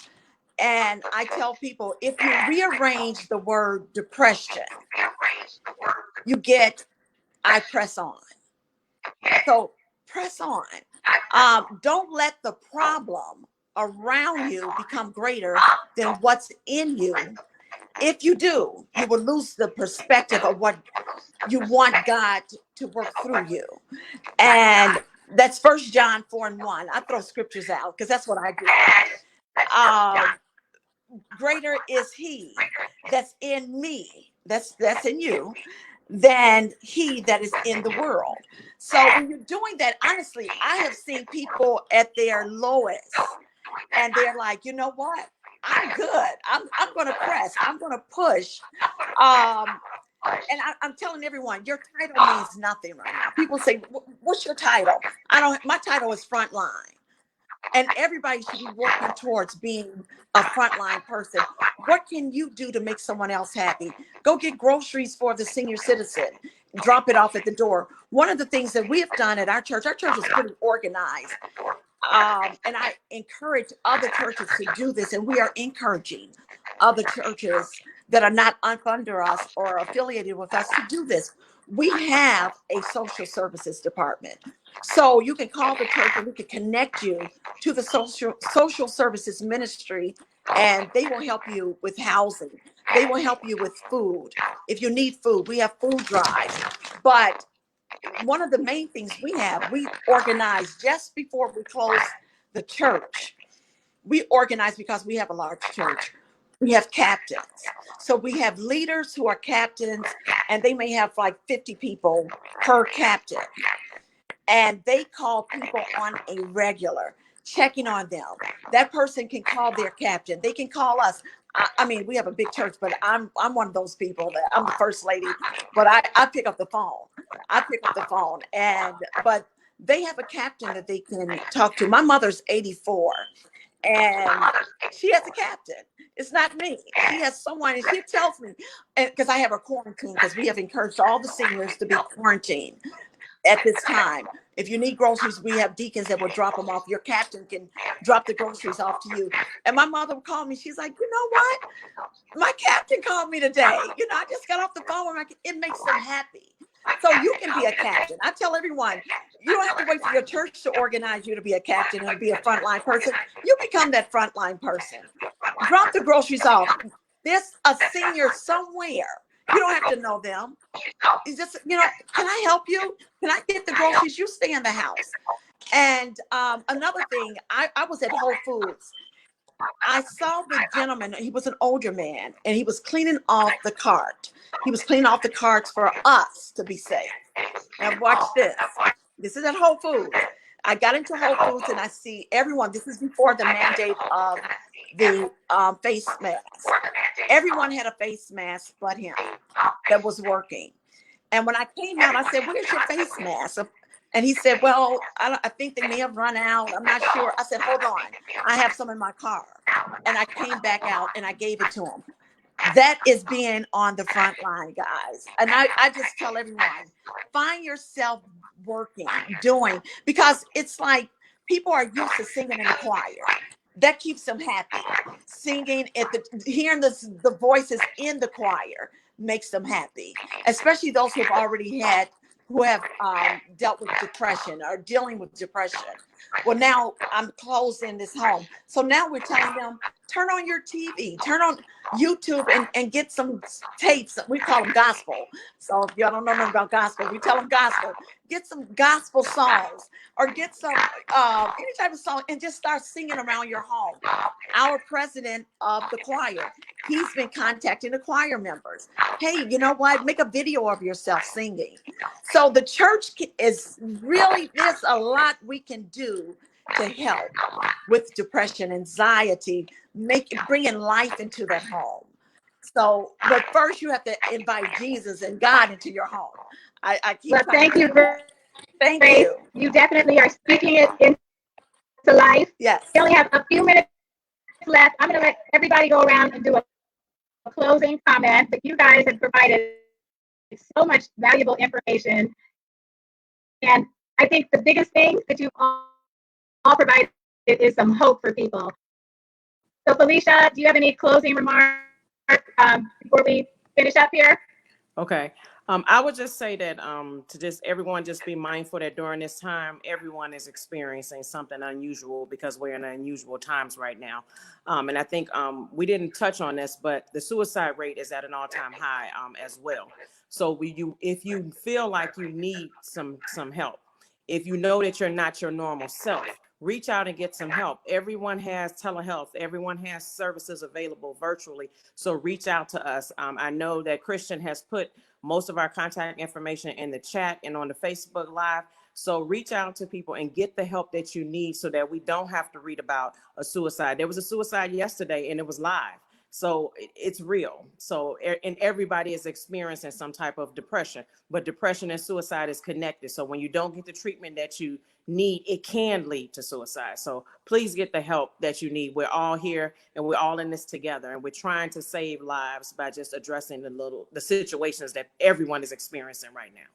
And I tell people, if you rearrange the word depression, you get, I press on. So press on. Don't let the problem around you become greater than what's in you. If you do, you will lose the perspective of what you want God to work through you. And that's 1 John 4:1. I throw scriptures out because that's what I do. Greater is he that's in me, that's in you, than he that is in the world. So when you're doing that, honestly, I have seen people at their lowest and they're like, you know what? I'm good. I'm going to press. I'm going to push. And I'm telling everyone, your title means nothing right now. People say, what's your title? My title is frontline. And everybody should be working towards being a frontline person. What can you do to make someone else happy? Go get groceries for the senior citizen. Drop it off at the door. One of the things that we have done at our church is pretty organized. And I encourage other churches to do this. And we are encouraging other churches that are not under us or affiliated with us to do this. We have a social services department. So you can call the church and we can connect you to the social services ministry, and they will help you with housing. They will help you with food. If you need food, we have food drives. But one of the main things we organize just before we close the church. We organize because we have a large church. We have captains. So we have leaders who are captains, and they may have like 50 people per captain. And they call people on a regular, checking on them. That person can call their captain. They can call us. I mean, we have a big church, but I'm one of those people that I'm the first lady, but I pick up the phone. But they have a captain that they can talk to. My mother's 84. And she has a captain. It's not me. She has someone, and she tells me, because I have a quarantine, because we have encouraged all the seniors to be quarantined at this time. If you need groceries, we have deacons that will drop them off. Your captain can drop the groceries off to you. And my mother would call me. She's like, you know what? My captain called me today. I just got off the phone. And it makes them happy. So you can be a captain. I tell everyone, you don't have to wait for your church to organize you to be a captain and be a frontline person. You become that frontline person. Drop the groceries off. There's a senior somewhere. You don't have to know them. It's just, can I help you? Can I get the groceries? You stay in the house. And another thing, I was at Whole Foods. I saw the gentleman. He was an older man, and he was cleaning off the cart. He was cleaning off the carts for us to be safe. Now watch this. This is at Whole Foods. I got into Whole Foods, and I see everyone. This is before the mandate of the face mask. Everyone had a face mask but him that was working. And when I came out, I said, "Where's your face mask?" And he said, well, I think they may have run out. I'm not sure. I said, hold on. I have some in my car. And I came back out and I gave it to him. That is being on the front line, guys. And I just tell everyone, find yourself working, doing, because it's like people are used to singing in the choir. That keeps them happy. Singing hearing the voices in the choir makes them happy, especially those who have dealt with depression or dealing with depression. Well, now I'm closing this home. So now we're telling them, turn on your TV, turn on YouTube and get some tapes. We call them gospel. So if y'all don't know nothing about gospel, we tell them gospel. Get some gospel songs or get some any type of song and just start singing around your home. Our president of the choir, he's been contacting the choir members. Hey, you know what? Make a video of yourself singing. So the church there's a lot we can do to help with depression, anxiety, bringing life into that home. So, but first you have to invite Jesus and God into your home. Thank you. Thank you. You definitely are speaking it into life. Yes. We only have a few minutes left. I'm going to let everybody go around and do a closing comment, but you guys have provided so much valuable information. And I think the biggest thing that you've all provided is some hope for people. So Felicia, do you have any closing remarks before we finish up here? Okay. I would just say that to just everyone just be mindful that during this time, everyone is experiencing something unusual because we're in unusual times right now. And I think we didn't touch on this, but the suicide rate is at an all-time high as well. So if you feel like you need some help, if you know that you're not your normal self, reach out and get some help. Everyone has telehealth. Everyone has services available virtually. So reach out to us. I know that Christian has put most of our contact information in the chat and on the Facebook Live. So reach out to people and get the help that you need so that we don't have to read about a suicide. There was a suicide yesterday and it was live. So it's real. So, and everybody is experiencing some type of depression, but depression and suicide is connected. So when you don't get the treatment that you need, it can lead to suicide. So please get the help that you need. We're all here and we're all in this together, and we're trying to save lives by just addressing the situations that everyone is experiencing right now.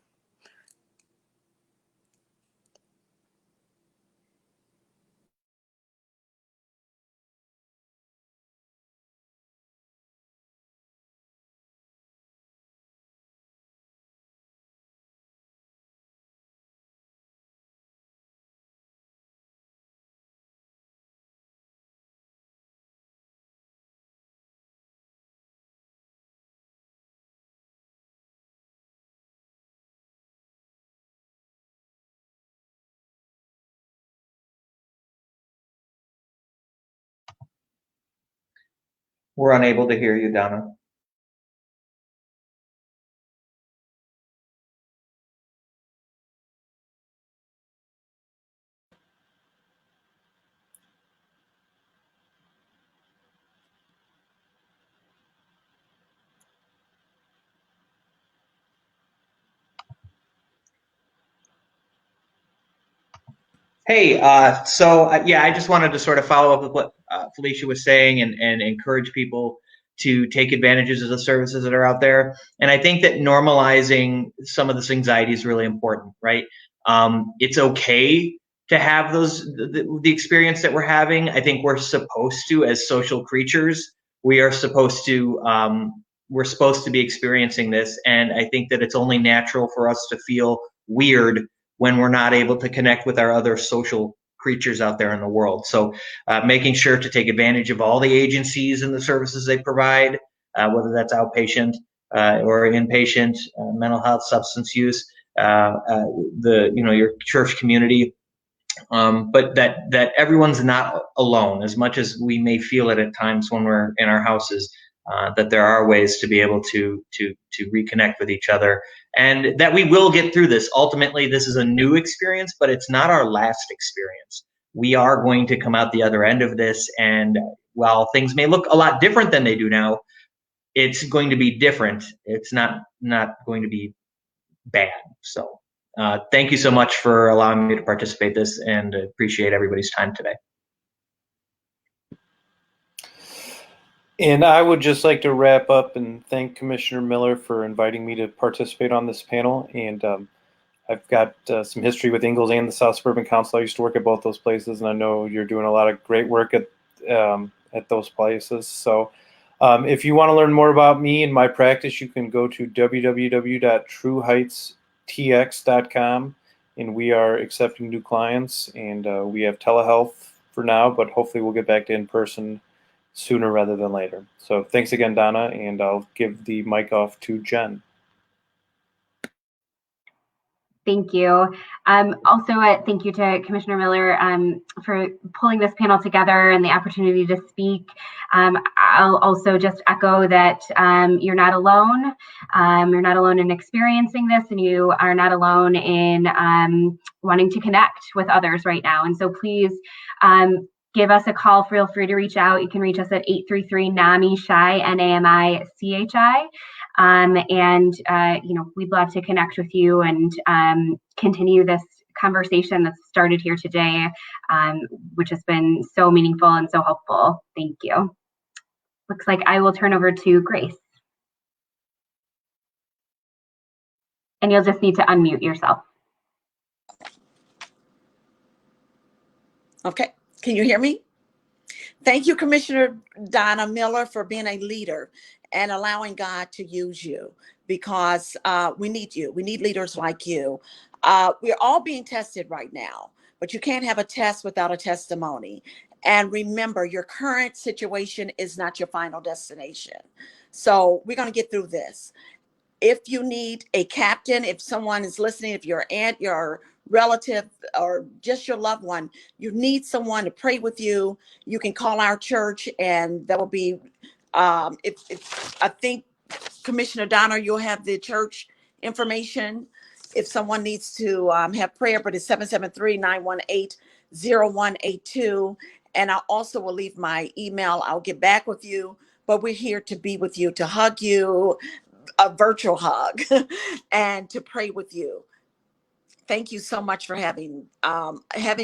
We're unable to hear you, Donna. Hey, yeah, I just wanted to sort of follow up with what Felicia was saying and encourage people to take advantages of the services that are out there. And I think that normalizing some of this anxiety is really important, right? It's okay to have the experience that we're having. I think we're supposed to, as social creatures, we're supposed to be experiencing this. And I think that it's only natural for us to feel weird when we're not able to connect with our other social creatures out there in the world. So making sure to take advantage of all the agencies and the services they provide, whether that's outpatient or inpatient, mental health, substance use, your church community, but that everyone's not alone, as much as we may feel it at times when we're in our houses. That there are ways to be able to reconnect with each other, and that we will get through this. Ultimately, this is a new experience, but it's not our last experience. We are going to come out the other end of this, and while things may look a lot different than they do now, it's going to be different. It's not going to be bad. So thank you so much for allowing me to participate in this, and appreciate everybody's time today. And I would just like to wrap up and thank Commissioner Miller for inviting me to participate on this panel. And I've got some history with Ingalls and the South Suburban Council. I used to work at both those places, and I know you're doing a lot of great work at those places. So if you want to learn more about me and my practice, you can go to www.trueheightstx.com, and we are accepting new clients, and we have telehealth for now, but hopefully we'll get back to in-person sooner rather than later. So thanks again, Donna, and I'll give the mic off to Jen. Thank you. Also, thank you to Commissioner Miller for pulling this panel together and the opportunity to speak. I'll also just echo that you're not alone. You're not alone in experiencing this, and you are not alone in wanting to connect with others right now. And so please give us a call. Feel free to reach out. You can reach us at 833-NAMI-CHI, N-A-M-I-C-H-I. We'd love to connect with you and continue this conversation that's started here today, which has been so meaningful and so helpful. Thank you. Looks like I will turn over to Grace. And you'll just need to unmute yourself. Okay, can you hear me? Thank you, Commissioner Donna Miller, for being a leader and allowing God to use you. because we need you. We need leaders like you. We're all being tested right now, but you can't have a test without a testimony. And remember, your current situation is not your final destination. So we're going to get through this. If you need a captain, if someone is listening, if your aunt, your relative, or just your loved one, you need someone to pray with you, you can call our church, and that will be, if I think, Commissioner Donna, you'll have the church information if someone needs to have prayer, but it's 773-918-0182. And I also will leave my email. I'll get back with you, but we're here to be with you, to hug you, a virtual hug, and to pray with you. Thank you so much for having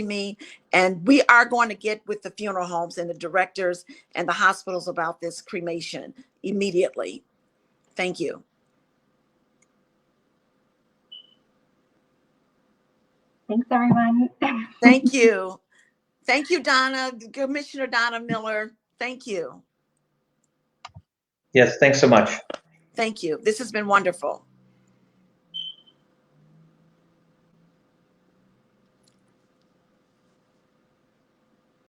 me. And we are going to get with the funeral homes and the directors and the hospitals about this cremation immediately. Thank you. Thanks, everyone. Thank you. Thank you, Donna, Commissioner Donna Miller. Thank you. Yes, thanks so much. Thank you. This has been wonderful.